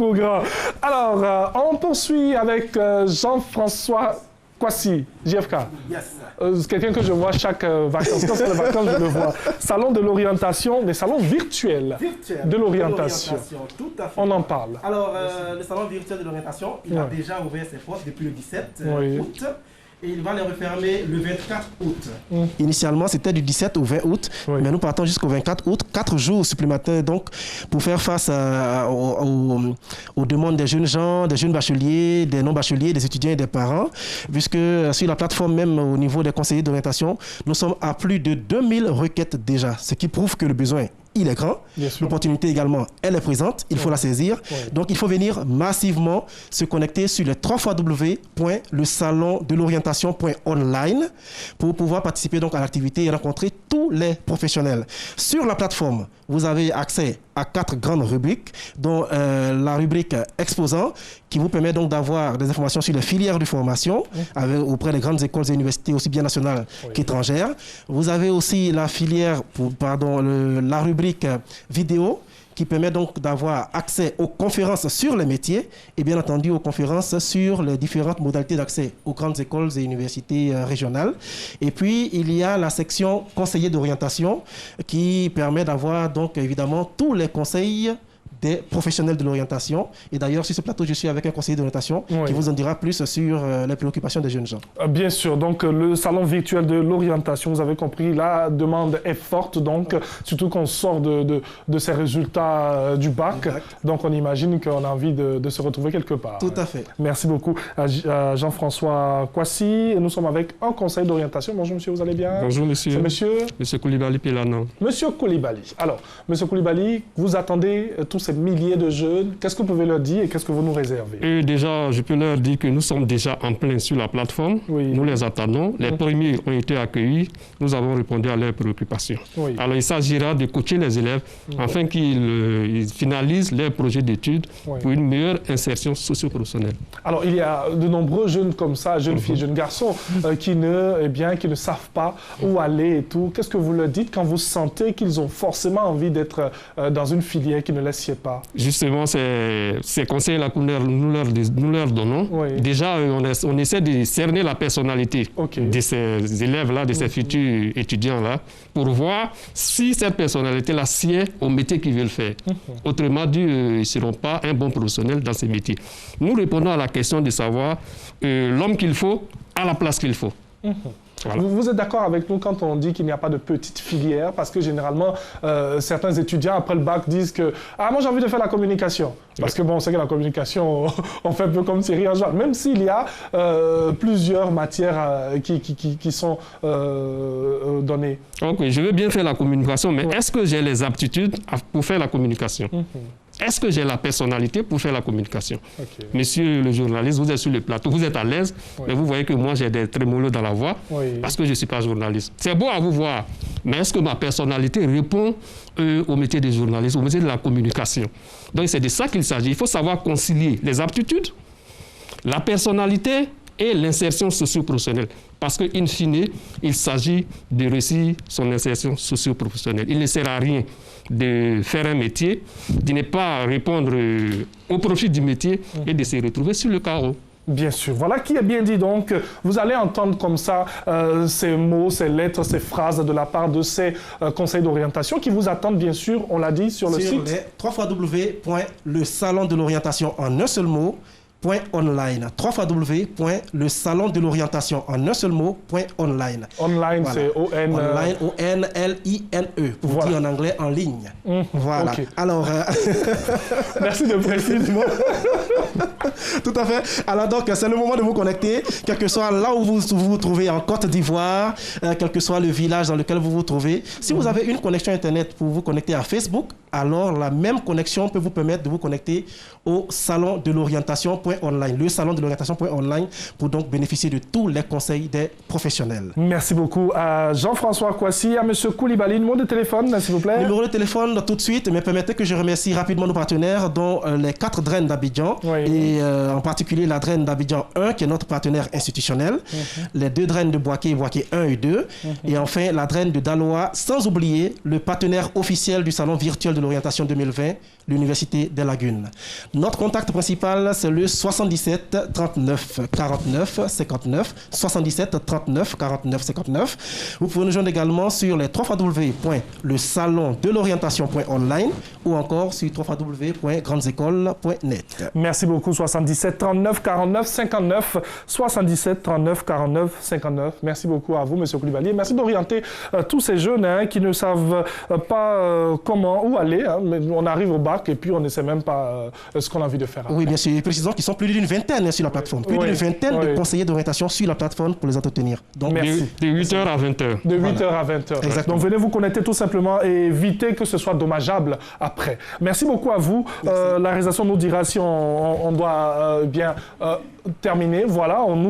Grand. Alors, on poursuit avec Jean-François Kwasi, JFK. Yes. Quelqu'un que je vois chaque vacances. Quand c'est les vacances, je le vois. Salon de l'orientation, des salons virtuels de l'orientation. Tout à fait. On en parle. Alors, le salon virtuel de l'orientation, il a déjà ouvert ses portes depuis le 17 août. Et il va les refermer le 24 août. Initialement, c'était du 17 au 20 août, mais nous partons jusqu'au 24 août, 4 jours supplémentaires donc pour faire face aux demandes des jeunes gens, des jeunes bacheliers, des non-bacheliers, des étudiants et des parents, puisque sur la plateforme même au niveau des conseillers d'orientation, nous sommes à plus de 2000 requêtes déjà, ce qui prouve que le besoin il est grand, l'opportunité également, elle est présente, il faut la saisir. Donc, il faut venir massivement se connecter sur le www.lesalondelorientation.online pour pouvoir participer donc à l'activité et rencontrer tous les professionnels. Sur la plateforme, vous avez accès à 4 grandes rubriques, dont la rubrique exposant, qui vous permet donc d'avoir des informations sur les filières de formation auprès des grandes écoles et universités, aussi bien nationales qu'étrangères. Vous avez aussi la filière, la rubrique vidéo, qui permet donc d'avoir accès aux conférences sur les métiers et bien entendu aux conférences sur les différentes modalités d'accès aux grandes écoles et universités régionales. Et puis, il y a la section conseiller d'orientation qui permet d'avoir donc évidemment tous les conseils des professionnels de l'orientation. Et d'ailleurs, sur ce plateau, je suis avec un conseiller d'orientation qui vous en dira plus sur les préoccupations des jeunes gens. Bien sûr. Donc, le salon virtuel de l'orientation, vous avez compris, la demande est forte. Donc, surtout qu'on sort de ces résultats du bac. Donc, on imagine qu'on a envie de se retrouver quelque part. Tout à fait. Merci beaucoup à Jean-François Kwasi. Nous sommes avec un conseil d'orientation. Bonjour, monsieur, vous allez bien? Bonjour, monsieur. C'est monsieur? Monsieur Koulibaly Pelana. Monsieur Koulibaly. Alors, monsieur Koulibaly, vous attendez tous ces milliers de jeunes. Qu'est-ce que vous pouvez leur dire et qu'est-ce que vous nous réservez? Et déjà, je peux leur dire que nous sommes déjà en plein sur la plateforme. Nous les attendons. Les premiers ont été accueillis. Nous avons répondu à leurs préoccupations. Alors, il s'agira de coacher les élèves afin qu'ils finalisent leur projet d'études pour une meilleure insertion socio-professionnelle. Alors, il y a de nombreux jeunes comme ça, jeunes filles, jeunes garçons, qui ne savent pas où aller et tout. Qu'est-ce que vous leur dites quand vous sentez qu'ils ont forcément envie d'être dans une filière qui ne les sied pas? Justement, ces conseils-là que nous leur donnons. Déjà, on essaie de cerner la personnalité de ces élèves-là, de ces futurs étudiants-là, pour voir si cette personnalité-là sied au métier qu'ils veulent faire. Autrement dit, ils ne seront pas un bon professionnel dans ces métiers. Nous répondons à la question de savoir l'homme qu'il faut à la place qu'il faut. Voilà. Vous êtes d'accord avec nous quand on dit qu'il n'y a pas de petite filière, parce que généralement, certains étudiants, après le bac, disent que « Ah, moi j'ai envie de faire la communication ». Parce que bon, on sait que la communication, on fait un peu comme Thierry Anjouan, même s'il y a plusieurs matières qui sont données. Ok, je veux bien faire la communication, mais est-ce que j'ai les aptitudes pour faire la communication? Est-ce que j'ai la personnalité pour faire la communication? Monsieur le journaliste, vous êtes sur le plateau, vous êtes à l'aise, mais vous voyez que moi j'ai des trémolos dans la voix parce que je ne suis pas journaliste. C'est beau à vous voir, mais est-ce que ma personnalité répond au métier de journaliste, au métier de la communication? Donc c'est de ça qu'il s'agit. Il faut savoir concilier les aptitudes, la personnalité et l'insertion socio-professionnelle. Parce qu'in fine, il s'agit de réussir son insertion socio-professionnelle. Il ne sert à rien de faire un métier, de ne pas répondre au profit du métier et de se retrouver sur le carreau. Bien sûr. Voilà qui est bien dit. Donc, vous allez entendre comme ça ces mots, ces lettres, ces phrases de la part de ces conseils d'orientation qui vous attendent, bien sûr, on l'a dit, sur le site. www.lesalondelorientation en un seul mot. .online, www.lesalondelorientation en un seul mot, .online. Online, c'est O-N... Online, O-N-L-I-N-E, pour dire en anglais en ligne. Voilà. Alors... Merci de préciser. Tout à fait. Alors donc, c'est le moment de vous connecter, quel que soit là où vous vous trouvez en Côte d'Ivoire, quel que soit le village dans lequel vous vous trouvez. Si vous avez une connexion Internet pour vous connecter à Facebook, alors la même connexion peut vous permettre de vous connecter au salon de l'orientation.online, le salon de l'orientation.online, pour donc bénéficier de tous les conseils des professionnels. Merci beaucoup à Jean-François Kwasi, à M. Koulibaly. Numéro de téléphone, s'il vous plaît. Numéro de téléphone tout de suite, mais permettez que je remercie rapidement nos partenaires, dont les 4 draines d'Abidjan, et en particulier la DREN d'Abidjan 1, qui est notre partenaire institutionnel, les 2 DREN de Boaké 1 et 2, et enfin la DREN de Daloa, sans oublier le partenaire officiel du Salon virtuel de l'orientation 2020, l'Université des Lagunes. Notre contact principal, c'est le 77 39 49 59, 77 39 49 59. Vous pouvez nous joindre également sur les www.lesalondelorientation.online ou encore sur www.grandesécoles.net. Merci beaucoup. 77 39 49 59, 77 39 49 59. Merci beaucoup à vous, M. Coulibaly. Merci d'orienter tous ces jeunes qui ne savent pas comment, où aller. Mais on arrive au bac et puis on ne sait même pas ce qu'on a envie de faire. Oui, bien sûr. Précisons qu'ils sont plus d'une vingtaine sur la plateforme. Plus d'une vingtaine de conseillers d'orientation sur la plateforme pour les entretenir. Donc, merci. De 8h à 20h. De 8h à 20h. Exactement. Donc venez vous connecter tout simplement et éviter que ce soit dommageable après. Merci beaucoup à vous. La réalisation nous dira si on doit bien terminer. Voilà,